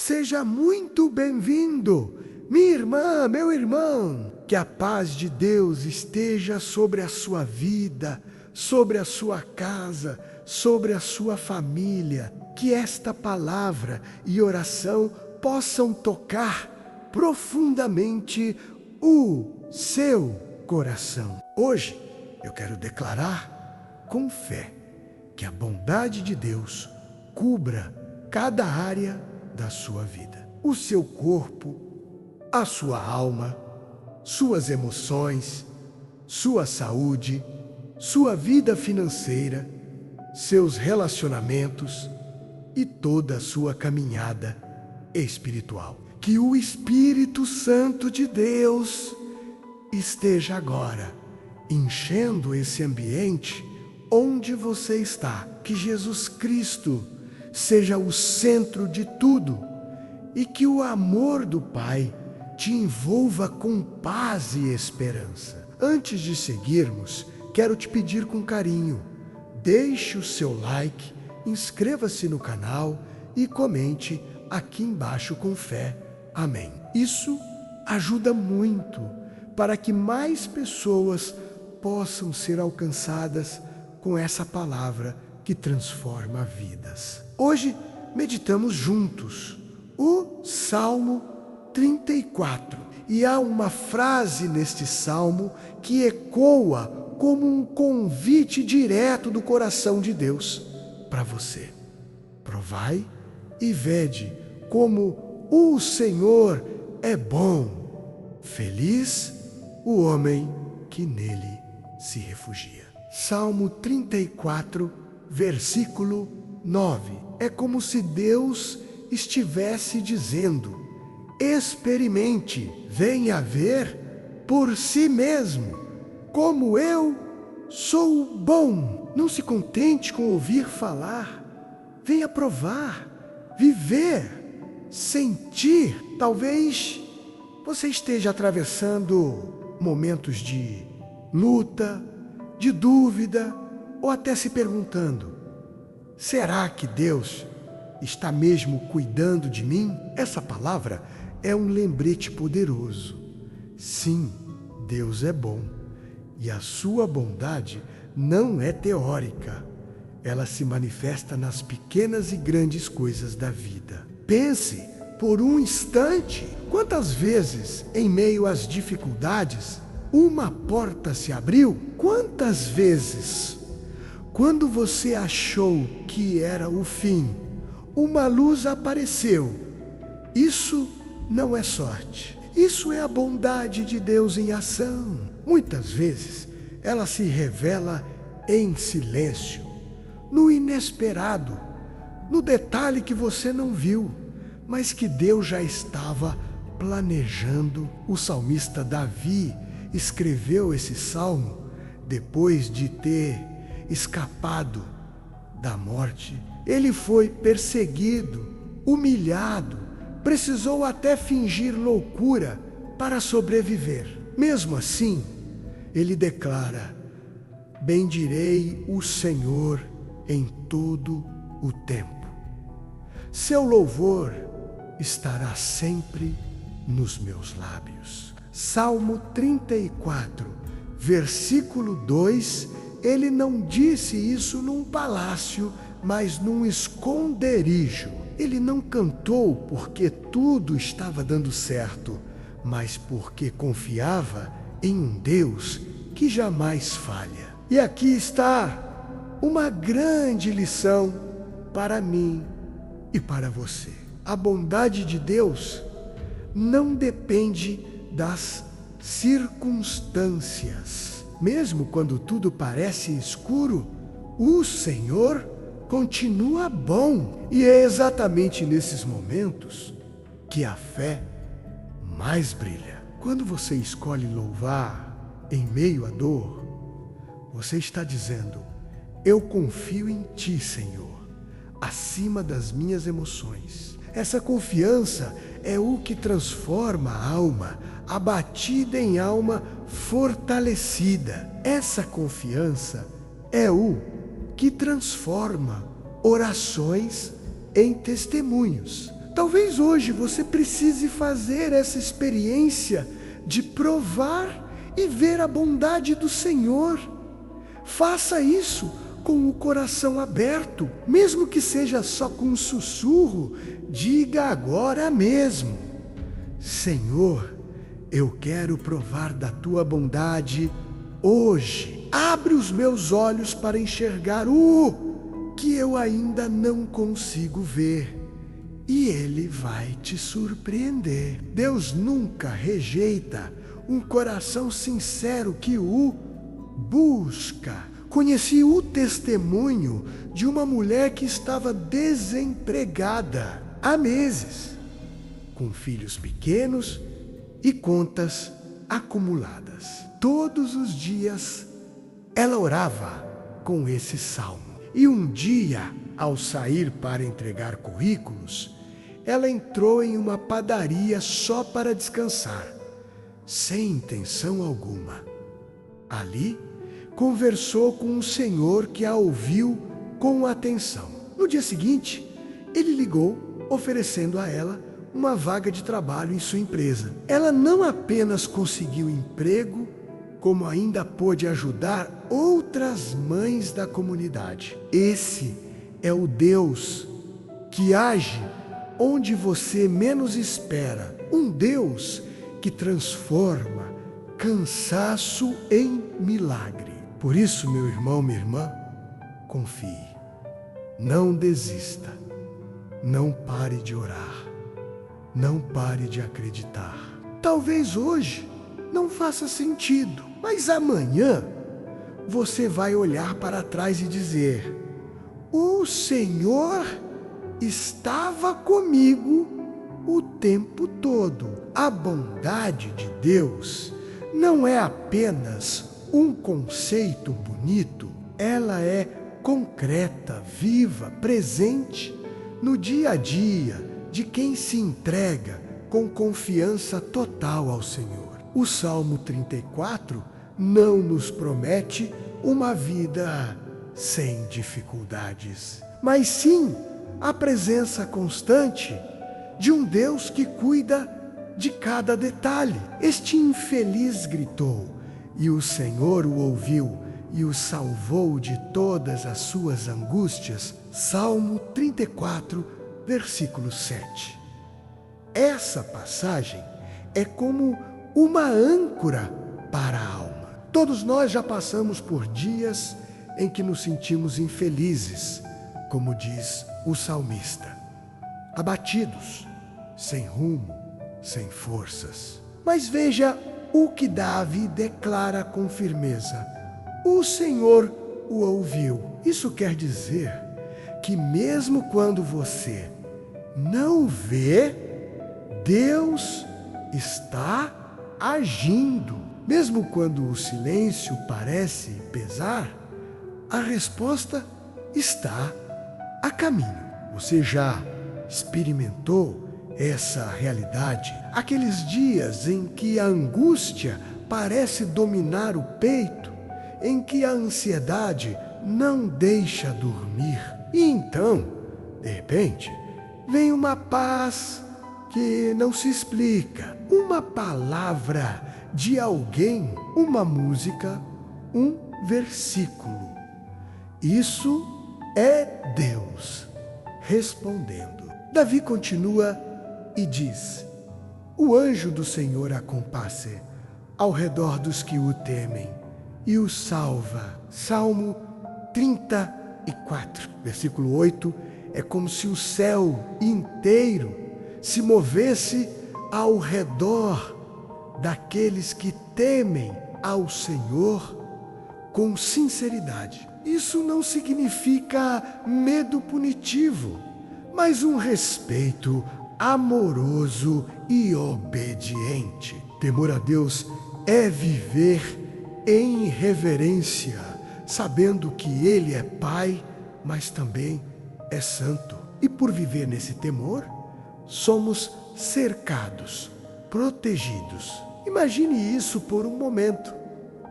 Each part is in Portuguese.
Seja muito bem-vindo, minha irmã, meu irmão. Que a paz de Deus esteja sobre a sua vida, sobre a sua casa, sobre a sua família. Que esta palavra e oração possam tocar profundamente o seu coração. Hoje eu quero declarar com fé que a bondade de Deus cubra cada área da sua vida. O seu corpo, a sua alma, suas emoções, sua saúde, sua vida financeira, seus relacionamentos e toda a sua caminhada espiritual. Que o Espírito Santo de Deus esteja agora enchendo esse ambiente onde você está. Que Jesus Cristo seja o centro de tudo e que o amor do Pai te envolva com paz e esperança. Antes de seguirmos, quero te pedir com carinho, deixe o seu like, inscreva-se no canal e comente aqui embaixo com fé. Amém. Isso ajuda muito para que mais pessoas possam ser alcançadas com essa palavra que transforma vidas. Hoje meditamos juntos o Salmo 34. E há uma frase neste salmo que ecoa como um convite direto do coração de Deus para você. Provai e vede como o Senhor é bom. Feliz o homem que nele se refugia. Salmo 34, versículo 9. É como se Deus estivesse dizendo: experimente, venha ver por si mesmo como eu sou bom. Não se contente com ouvir falar, venha provar, viver, sentir. Talvez você esteja atravessando momentos de luta, de dúvida, ou até se perguntando: será que Deus está mesmo cuidando de mim? Essa palavra é um lembrete poderoso. Sim, Deus é bom e a sua bondade não é teórica. Ela se manifesta nas pequenas e grandes coisas da vida. Pense por um instante quantas vezes, em meio às dificuldades, uma porta se abriu. Quantas vezes, quando você achou que era o fim, uma luz apareceu. Isso não é sorte. Isso é a bondade de Deus em ação. Muitas vezes ela se revela em silêncio, no inesperado, no detalhe que você não viu, mas que Deus já estava planejando. O salmista Davi escreveu esse salmo depois de ter escapado da morte. Ele foi perseguido, humilhado, precisou até fingir loucura para sobreviver. Mesmo assim, ele declara: bendirei o Senhor em todo o tempo. Seu louvor estará sempre nos meus lábios. Salmo 34, versículo 2, ele não disse isso num palácio, mas num esconderijo. Ele não cantou porque tudo estava dando certo, mas porque confiava em um Deus que jamais falha. E aqui está uma grande lição para mim e para você. A bondade de Deus não depende das circunstâncias. Mesmo quando tudo parece escuro, o Senhor continua bom. E é exatamente nesses momentos que a fé mais brilha. Quando você escolhe louvar em meio à dor, você está dizendo: eu confio em Ti, Senhor, acima das minhas emoções. Essa confiança é o que transforma a alma abatida em alma fortalecida. Essa confiança é o que transforma orações em testemunhos. Talvez hoje você precise fazer essa experiência de provar e ver a bondade do Senhor. Faça isso com o coração aberto, mesmo que seja só com um sussurro. Diga agora mesmo: Senhor, eu quero provar da tua bondade hoje. Abre os meus olhos para enxergar o que eu ainda não consigo ver. E Ele vai te surpreender. Deus nunca rejeita um coração sincero que o busca. Conheci o testemunho de uma mulher que estava desempregada há meses, com filhos pequenos e contas acumuladas. Todos os dias ela orava com esse salmo. E um dia, ao sair para entregar currículos, ela entrou em uma padaria só para descansar, sem intenção alguma. Ali, conversou com um senhor que a ouviu com atenção. No dia seguinte, ele ligou, oferecendo a ela uma vaga de trabalho em sua empresa. Ela não apenas conseguiu emprego, como ainda pôde ajudar outras mães da comunidade. Esse é o Deus que age onde você menos espera. Um Deus que transforma cansaço em milagre. Por isso, meu irmão, minha irmã, confie. Não desista. Não pare de orar. Não pare de acreditar. Talvez hoje não faça sentido, mas amanhã você vai olhar para trás e dizer: o Senhor estava comigo o tempo todo. A bondade de Deus não é apenas um conceito bonito, ela é concreta, viva, presente no dia a dia de quem se entrega com confiança total ao Senhor. O Salmo 34 não nos promete uma vida sem dificuldades, mas sim a presença constante de um Deus que cuida de cada detalhe. Este infeliz gritou, e o Senhor o ouviu e o salvou de todas as suas angústias. Salmo 34, versículo 7. Essa passagem é como uma âncora para a alma. Todos nós já passamos por dias em que nos sentimos infelizes, como diz o salmista, abatidos, sem rumo, sem forças. Mas veja o que Davi declara com firmeza: o Senhor o ouviu. Isso quer dizer que mesmo quando você não vê, Deus está agindo. Mesmo quando o silêncio parece pesar, a resposta está a caminho. Você já experimentou essa realidade? Aqueles dias em que a angústia parece dominar o peito, em que a ansiedade não deixa dormir. E então, de repente, vem uma paz que não se explica, uma palavra de alguém, uma música, um versículo. Isso é Deus respondendo. Davi continua e diz: o anjo do Senhor acompasse ao redor dos que o temem e o salva. Salmo 34, versículo 8, é como se o céu inteiro se movesse ao redor daqueles que temem ao Senhor com sinceridade. Isso não significa medo punitivo, mas um respeito amoroso e obediente. Temor a Deus é viver em reverência, sabendo que Ele é Pai, mas também é santo. E por viver nesse temor, somos cercados, protegidos. Imagine isso por um momento.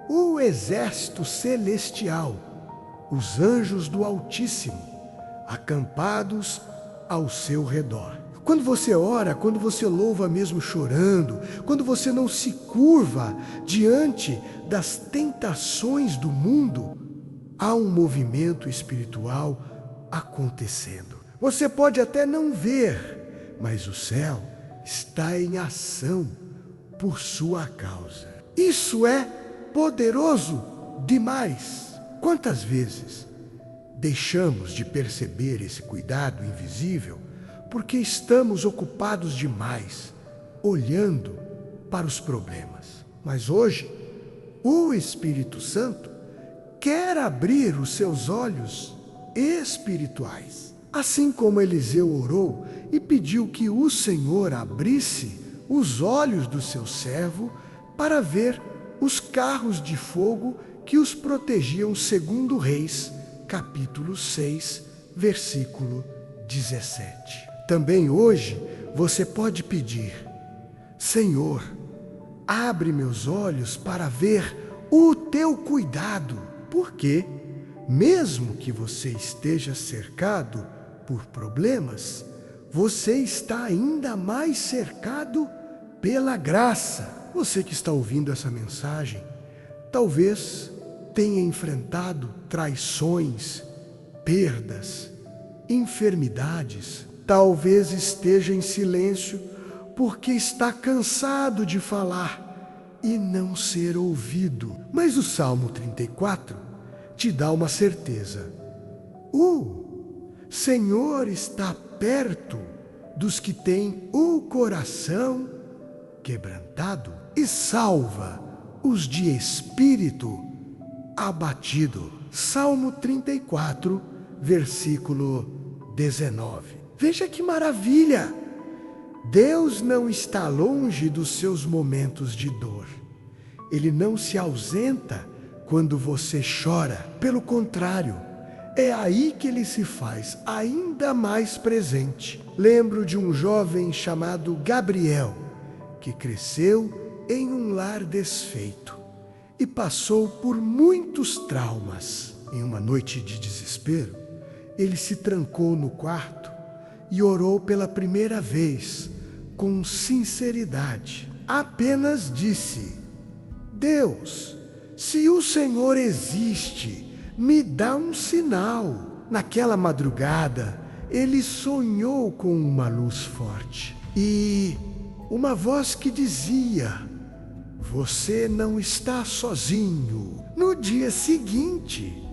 O exército celestial, os anjos do Altíssimo, acampados ao seu redor. Quando você ora, quando você louva mesmo chorando, quando você não se curva diante das tentações do mundo, há um movimento espiritual acontecendo. Você pode até não ver, mas o céu está em ação por sua causa. Isso é poderoso demais. Quantas vezes deixamos de perceber esse cuidado invisível porque estamos ocupados demais olhando para os problemas? Mas hoje, o Espírito Santo quer abrir os seus olhos espirituais. Assim como Eliseu orou e pediu que o Senhor abrisse os olhos do seu servo para ver os carros de fogo que os protegiam, segundo Reis, capítulo 6, versículo 17. Também hoje você pode pedir: Senhor, abre meus olhos para ver o teu cuidado, porque mesmo que você esteja cercado por problemas, você está ainda mais cercado pela graça. Você que está ouvindo essa mensagem, talvez tenha enfrentado traições, perdas, enfermidades. Talvez esteja em silêncio porque está cansado de falar e não ser ouvido. Mas o Salmo 34 te dá uma certeza: o Senhor está perto dos que têm o coração quebrantado e salva os de espírito abatido. Salmo 34, versículo 19. Veja que maravilha! Deus não está longe dos seus momentos de dor. Ele não se ausenta quando você chora. Pelo contrário, é aí que ele se faz ainda mais presente. Lembro de um jovem chamado Gabriel, que cresceu em um lar desfeito e passou por muitos traumas. Em uma noite de desespero, ele se trancou no quarto e orou pela primeira vez com sinceridade. Apenas disse: Deus, se o Senhor existe, me dá um sinal. Naquela madrugada, ele sonhou com uma luz forte e uma voz que dizia: você não está sozinho. No dia seguinte,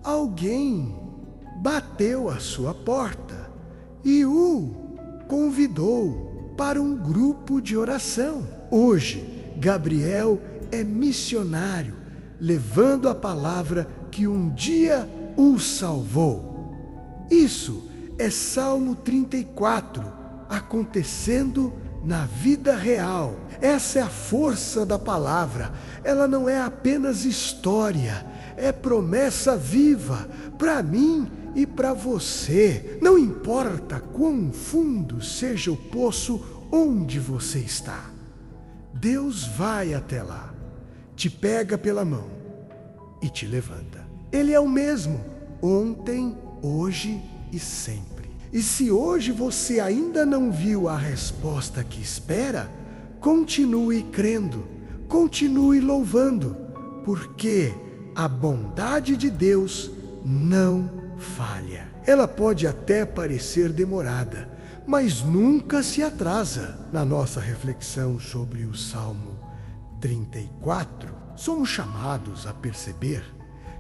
alguém bateu à sua porta e o convidou para um grupo de oração. Hoje, Gabriel é missionário, levando a palavra que um dia o salvou. Isso é Salmo 34, acontecendo na vida real. Essa é a força da palavra. Ela não é apenas história, é promessa viva para mim e para você. Não importa quão fundo seja o poço onde você está, Deus vai até lá, te pega pela mão e te levanta. Ele é o mesmo, ontem, hoje e sempre. E se hoje você ainda não viu a resposta que espera, continue crendo, continue louvando, porque a bondade de Deus não falha. Ela pode até parecer demorada, mas nunca se atrasa. Na nossa reflexão sobre o Salmo 34, somos chamados a perceber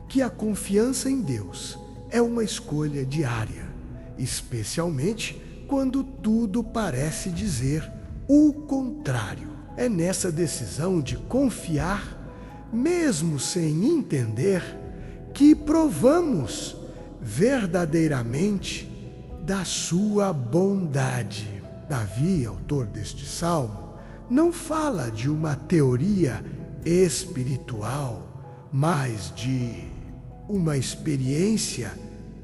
que a confiança em Deus é uma escolha diária, especialmente quando tudo parece dizer o contrário. É nessa decisão de confiar, mesmo sem entender, que provamos verdadeiramente da sua bondade. Davi, autor deste salmo, não fala de uma teoria espiritual, mas de uma experiência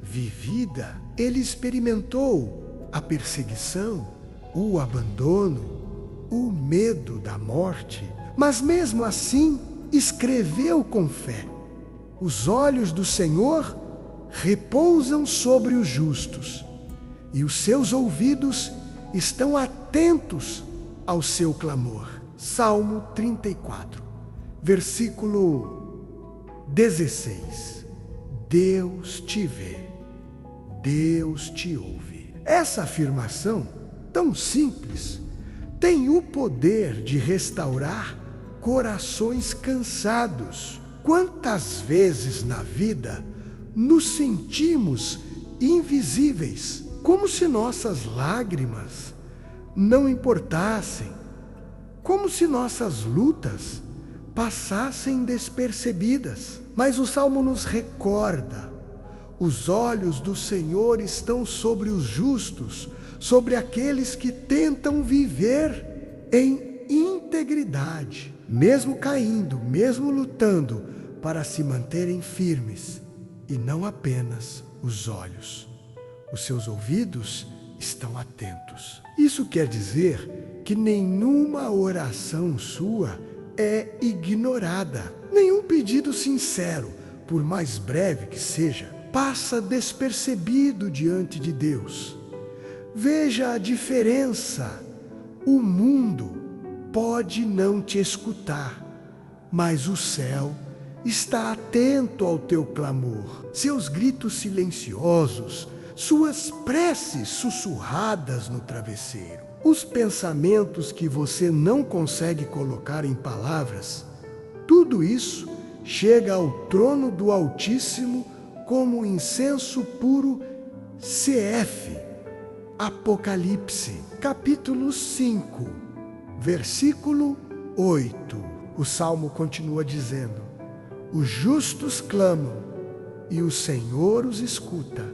vivida. Ele experimentou a perseguição, o abandono, o medo da morte, mas mesmo assim escreveu com fé: os olhos do Senhor repousam sobre os justos, e os seus ouvidos estão atentos ao seu clamor. Salmo 34, versículo 16. Deus te vê, Deus te ouve. Essa afirmação, tão simples, tem o poder de restaurar corações cansados. Quantas vezes na vida nos sentimos invisíveis, como se nossas lágrimas não importassem, como se nossas lutas passassem despercebidas. Mas o Salmo nos recorda: os olhos do Senhor estão sobre os justos, sobre aqueles que tentam viver em integridade, mesmo caindo, mesmo lutando, para se manterem firmes. E não apenas os olhos, os seus ouvidos estão atentos. Isso quer dizer que nenhuma oração sua é ignorada. Nenhum pedido sincero, por mais breve que seja, passa despercebido diante de Deus. Veja a diferença. O mundo pode não te escutar, mas o céu está atento ao teu clamor. Seus gritos silenciosos, suas preces sussurradas no travesseiro, os pensamentos que você não consegue colocar em palavras, tudo isso chega ao trono do Altíssimo como incenso puro. CF, Apocalipse, capítulo 5, versículo 8. O Salmo continua dizendo: os justos clamam, e o Senhor os escuta,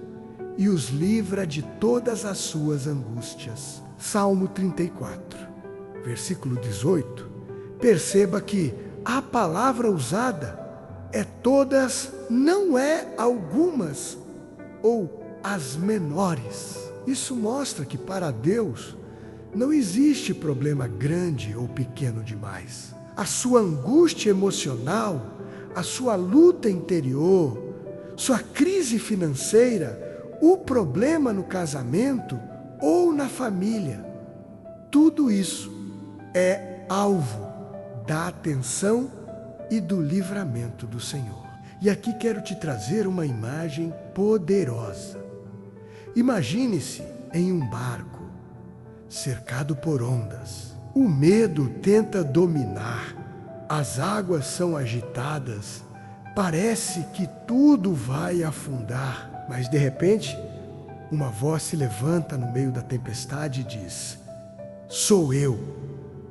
e os livra de todas as suas angústias. Salmo 34, versículo 18. Perceba que a palavra usada é todas, não é algumas ou as menores. Isso mostra que para Deus não existe problema grande ou pequeno demais. A sua angústia emocional, a sua luta interior, sua crise financeira, o problema no casamento ou na família, tudo isso é alvo da atenção e do livramento do Senhor. E aqui quero te trazer uma imagem poderosa. Imagine-se em um barco, cercado por ondas. O medo tenta dominar, as águas são agitadas, parece que tudo vai afundar. Mas de repente, uma voz se levanta no meio da tempestade e diz: sou eu,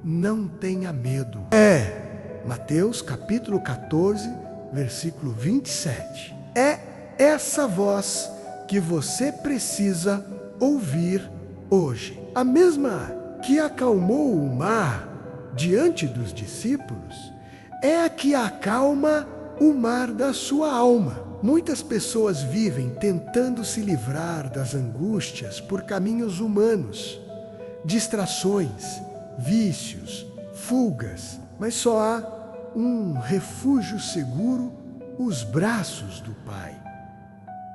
não tenha medo. Mateus capítulo 14, versículo 27. É essa voz que você precisa ouvir hoje. A mesma que acalmou o mar diante dos discípulos é a que acalma o mar da sua alma. Muitas pessoas vivem tentando se livrar das angústias por caminhos humanos, distrações, vícios, fugas, mas só há um refúgio seguro: os braços do Pai.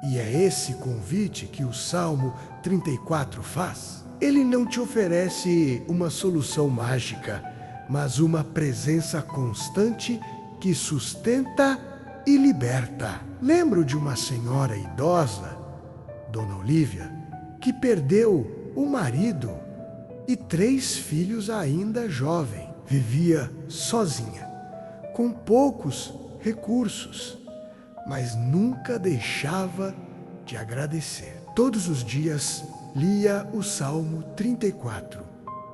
E é esse convite que o Salmo 34 faz. Ele não te oferece uma solução mágica, mas uma presença constante que sustenta e liberta. Lembro de uma senhora idosa, Dona Olívia, que perdeu o marido e 3 filhos ainda jovem. Vivia sozinha, com poucos recursos, mas nunca deixava de agradecer. Todos os dias lia o Salmo 34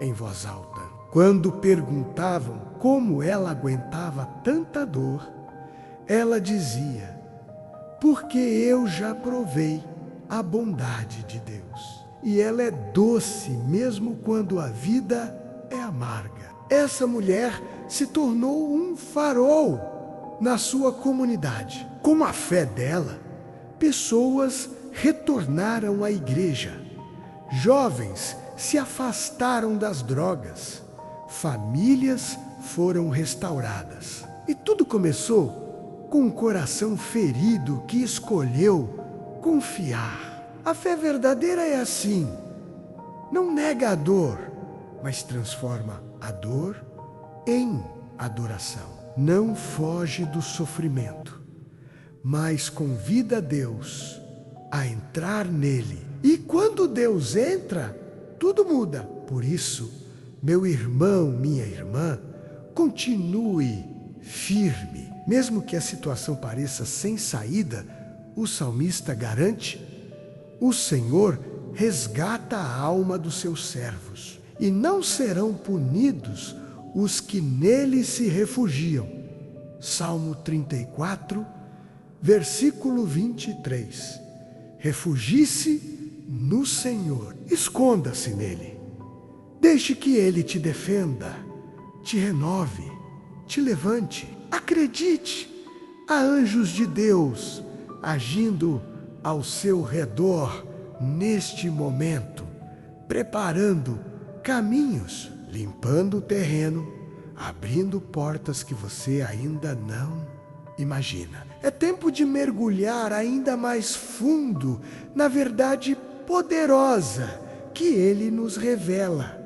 em voz alta. Quando perguntavam como ela aguentava tanta dor, ela dizia: porque eu já provei a bondade de Deus, e ela é doce mesmo quando a vida é amarga. Essa mulher se tornou um farol na sua comunidade. Com a fé dela, pessoas retornaram à igreja, jovens se afastaram das drogas, famílias foram restauradas. E tudo começou com um coração ferido que escolheu confiar. A fé verdadeira é assim: Não nega a dor, mas transforma a dor em adoração. Não foge do sofrimento, mas convida Deus a entrar nele. E quando Deus entra, tudo muda. Por isso, meu irmão, minha irmã, continue firme. Mesmo que a situação pareça sem saída, o salmista garante: o Senhor resgata a alma dos seus servos, e não serão punidos os que nele se refugiam. Salmo 34, versículo 23. Refugie-se no Senhor, esconda-se nele. Deixe que ele te defenda, te renove, te levante. Acredite, há anjos de Deus agindo ao seu redor neste momento, preparando caminhos, limpando o terreno, abrindo portas que você ainda não imagina. É tempo de mergulhar ainda mais fundo na verdade poderosa que Ele nos revela.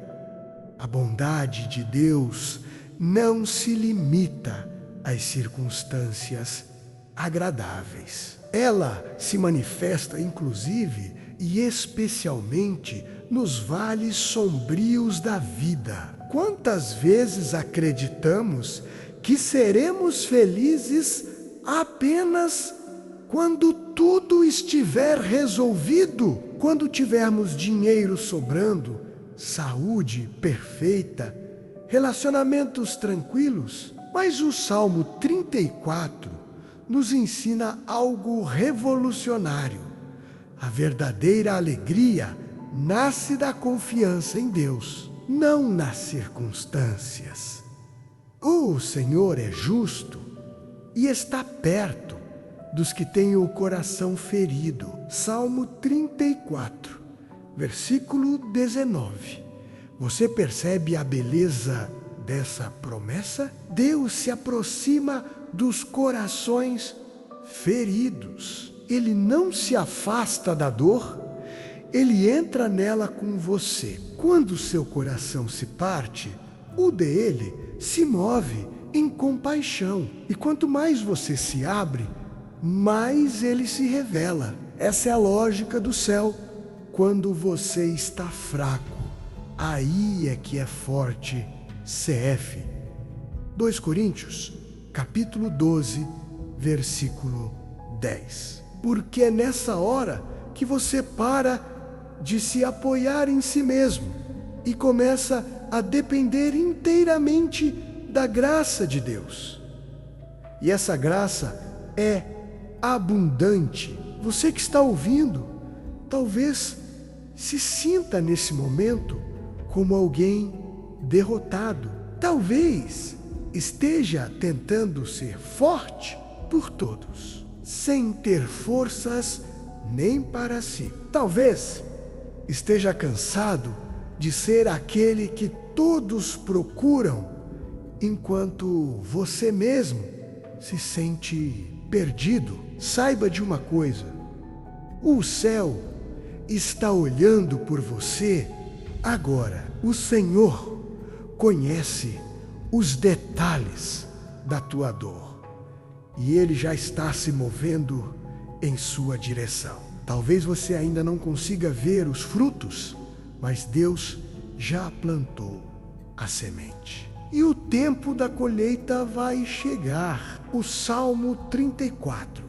A bondade de Deus não se limita às circunstâncias agradáveis. Ela se manifesta inclusive e especialmente nos vales sombrios da vida. Quantas vezes acreditamos que seremos felizes apenas quando tudo estiver resolvido, quando tivermos dinheiro sobrando, saúde perfeita, relacionamentos tranquilos? Mas o Salmo 34 nos ensina algo revolucionário. A verdadeira alegria nasce da confiança em Deus, não nas circunstâncias. O Senhor é justo e está perto dos que têm o coração ferido. Salmo 34, versículo 19. Você percebe a beleza dessa promessa? Deus se aproxima dos corações feridos. Ele não se afasta da dor, ele entra nela com você. Quando seu coração se parte, o dele se move em compaixão. E quanto mais você se abre, mais ele se revela. Essa é a lógica do céu. Quando você está fraco, aí é que é forte. CF 2 Coríntios, capítulo 12, versículo 10. Porque é nessa hora que você para de se apoiar em si mesmo e começa a depender inteiramente da graça de Deus. E essa graça é abundante. Você que está ouvindo, talvez se sinta nesse momento como alguém derrotado. Talvez esteja tentando ser forte por todos, sem ter forças nem para si. Talvez esteja cansado de ser aquele que todos procuram, enquanto você mesmo se sente perdido. Saiba de uma coisa: o céu está olhando por você agora. O Senhor conhece os detalhes da tua dor e Ele já está se movendo em sua direção. Talvez você ainda não consiga ver os frutos, mas Deus já plantou a semente. E o tempo da colheita vai chegar. O Salmo 34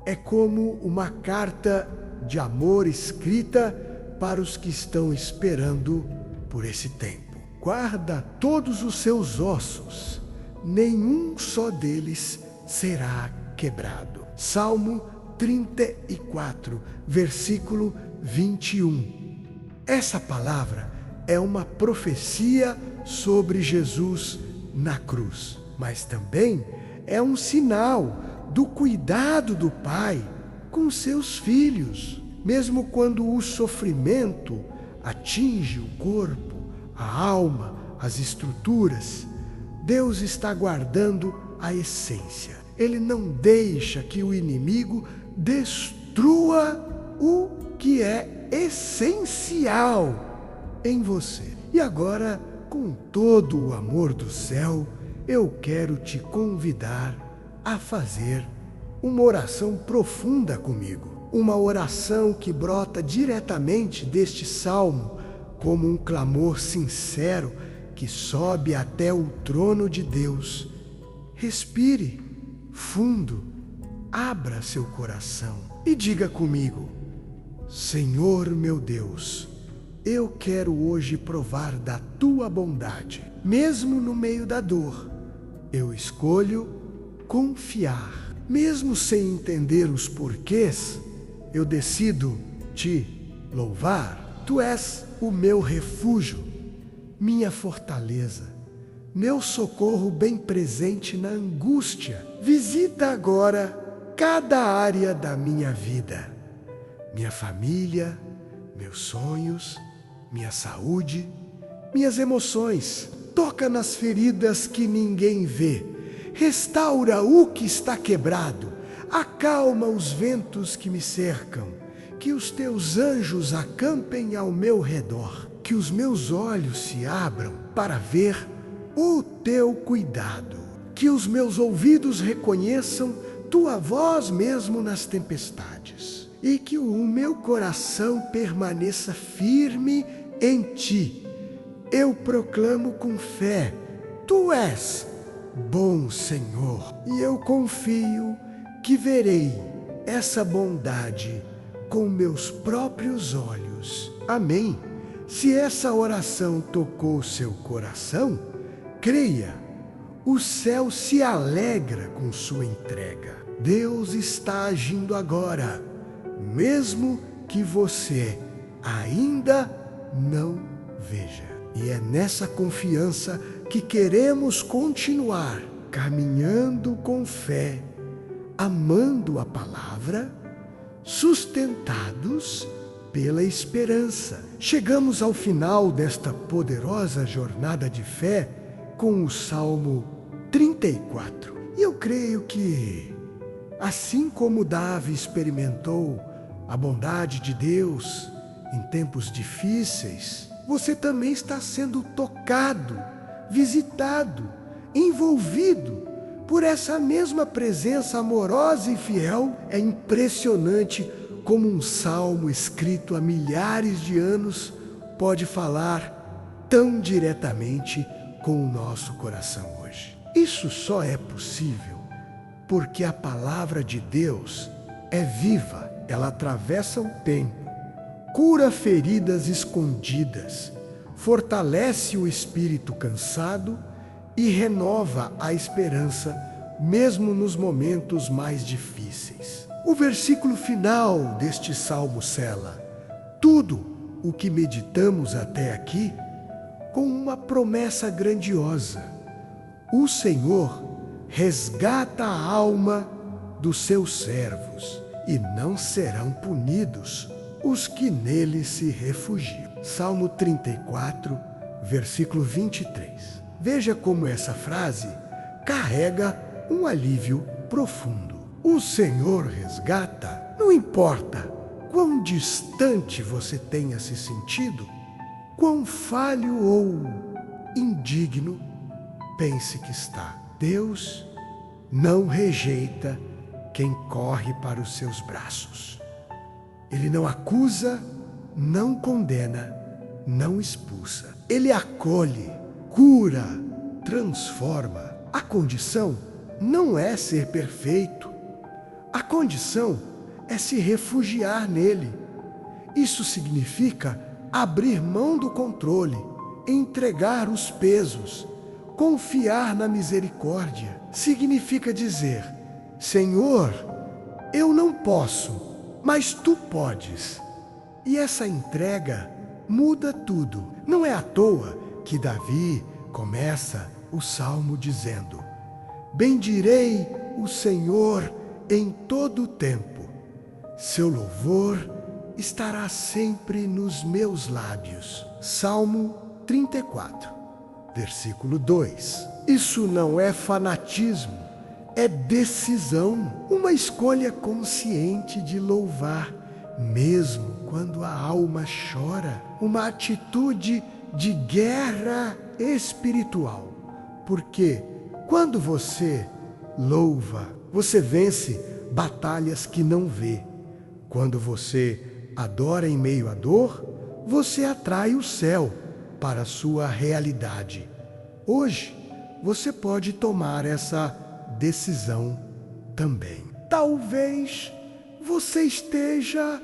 é como uma carta de amor escrita para os que estão esperando por esse tempo. Guarda todos os seus ossos, nenhum só deles será quebrado. Salmo 34, versículo 21. Essa palavra é uma profecia sobre Jesus na cruz, mas também é um sinal do cuidado do Pai com seus filhos. Mesmo quando o sofrimento atinge o corpo, a alma, as estruturas, Deus está guardando a essência. Ele não deixa que o inimigo destrua o que é essencial em você. E agora, com todo o amor do céu, eu quero te convidar a fazer uma oração profunda comigo. Uma oração que brota diretamente deste salmo, como um clamor sincero que sobe até o trono de Deus. Respire fundo, abra seu coração e diga comigo: Senhor meu Deus, eu quero hoje provar da tua bondade. Mesmo no meio da dor, eu escolho confiar. Mesmo sem entender os porquês, eu decido te louvar. Tu és o meu refúgio, minha fortaleza, meu socorro bem presente na angústia. Visita agora cada área da minha vida, minha família, meus sonhos, minha saúde, minhas emoções. Toca nas feridas que ninguém vê. Restaura o que está quebrado. Acalma os ventos que me cercam. Que os teus anjos acampem ao meu redor. Que os meus olhos se abram para ver o teu cuidado. Que os meus ouvidos reconheçam tua voz mesmo nas tempestades. E que o meu coração permaneça firme em ti. Eu proclamo com fé: tu és bom, Senhor, e eu confio que verei essa bondade com meus próprios olhos. Amém. Se essa oração tocou seu coração, creia, o céu se alegra com sua entrega. Deus está agindo agora, mesmo que você ainda não veja. E é nessa confiança que queremos continuar caminhando com fé, amando a palavra, sustentados pela esperança. Chegamos ao final desta poderosa jornada de fé com o Salmo 34. E eu creio que, assim como Davi experimentou a bondade de Deus em tempos difíceis, você também está sendo tocado, visitado, envolvido por essa mesma presença amorosa e fiel. É impressionante como um salmo escrito há milhares de anos pode falar tão diretamente com o nosso coração hoje. Isso só é possível porque a palavra de Deus é viva, ela atravessa o tempo, cura feridas escondidas, fortalece o espírito cansado e renova a esperança, mesmo nos momentos mais difíceis. O versículo final deste salmo sela tudo o que meditamos até aqui com uma promessa grandiosa: o Senhor resgata a alma dos seus servos e não serão punidos os que nele se refugiam. Salmo 34, versículo 23. Veja como essa frase carrega um alívio profundo. O Senhor resgata, não importa quão distante você tenha se sentido, quão falho ou indigno pense que está. Deus não rejeita quem corre para os seus braços. Ele não acusa, não condena, não expulsa. Ele acolhe, cura, transforma. A condição não é ser perfeito. A condição é se refugiar nele. Isso significa abrir mão do controle, entregar os pesos, confiar na misericórdia. Significa dizer: Senhor, eu não posso, mas tu podes. E essa entrega muda tudo. Não é à toa que Davi começa o salmo dizendo: bendirei o Senhor em todo o tempo. Seu louvor estará sempre nos meus lábios. Salmo 34, versículo 2. Isso não é fanatismo, é decisão, uma escolha consciente de louvar mesmo quando a alma chora, uma atitude de guerra espiritual. Porque quando você louva, você vence batalhas que não vê. Quando você adora em meio à dor, você atrai o céu para a sua realidade. Hoje, você pode tomar essa decisão também. Talvez você esteja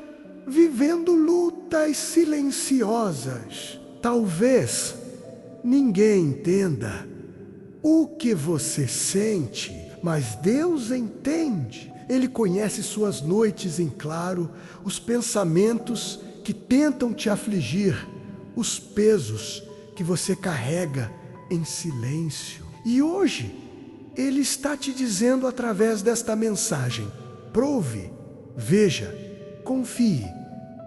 vivendo lutas silenciosas. Talvez ninguém entenda o que você sente, mas Deus entende. Ele conhece suas noites em claro, os pensamentos que tentam te afligir, os pesos que você carrega em silêncio. E hoje, Ele está te dizendo através desta mensagem: prove, veja, confie,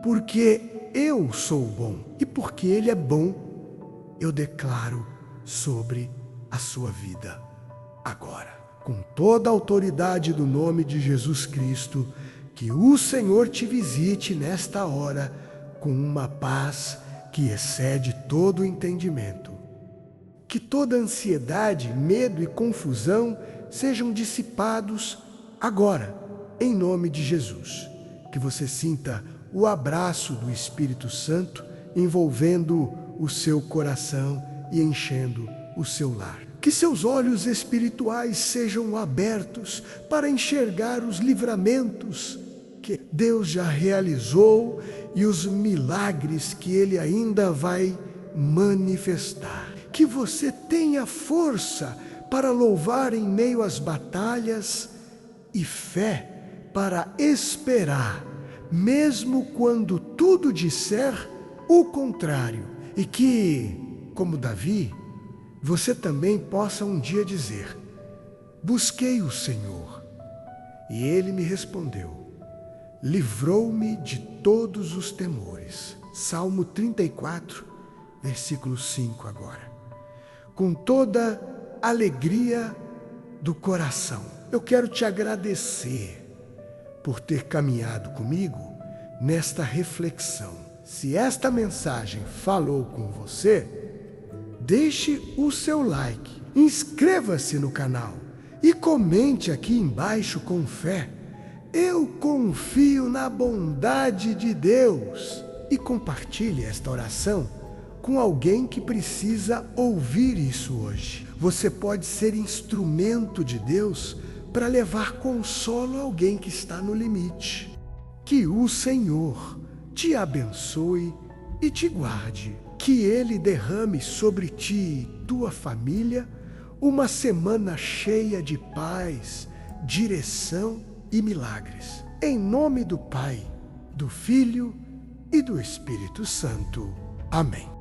porque eu sou bom. E porque Ele é bom, eu declaro sobre a sua vida agora, com toda a autoridade do nome de Jesus Cristo, que o Senhor te visite nesta hora com uma paz que excede todo o entendimento. Que toda ansiedade, medo e confusão sejam dissipados agora, em nome de Jesus. Que você sinta o abraço do Espírito Santo envolvendo o seu coração e enchendo o seu lar. Que seus olhos espirituais sejam abertos para enxergar os livramentos que Deus já realizou e os milagres que Ele ainda vai manifestar. Que você tenha força para louvar em meio às batalhas e fé para esperar, mesmo quando tudo disser o contrário. E que, como Davi, você também possa um dia dizer: busquei o Senhor e Ele me respondeu, livrou-me de todos os temores. Salmo 34, versículo 5 agora. Com toda alegria do coração, eu quero te agradecer por ter caminhado comigo nesta reflexão. Se esta mensagem falou com você, deixe o seu like, inscreva-se no canal e comente aqui embaixo com fé: eu confio na bondade de Deus. E compartilhe esta oração com alguém que precisa ouvir isso hoje. Você pode ser instrumento de Deus para levar consolo a alguém que está no limite. Que o Senhor te abençoe e te guarde. Que Ele derrame sobre ti e tua família uma semana cheia de paz, direção e milagres. Em nome do Pai, do Filho e do Espírito Santo. Amém.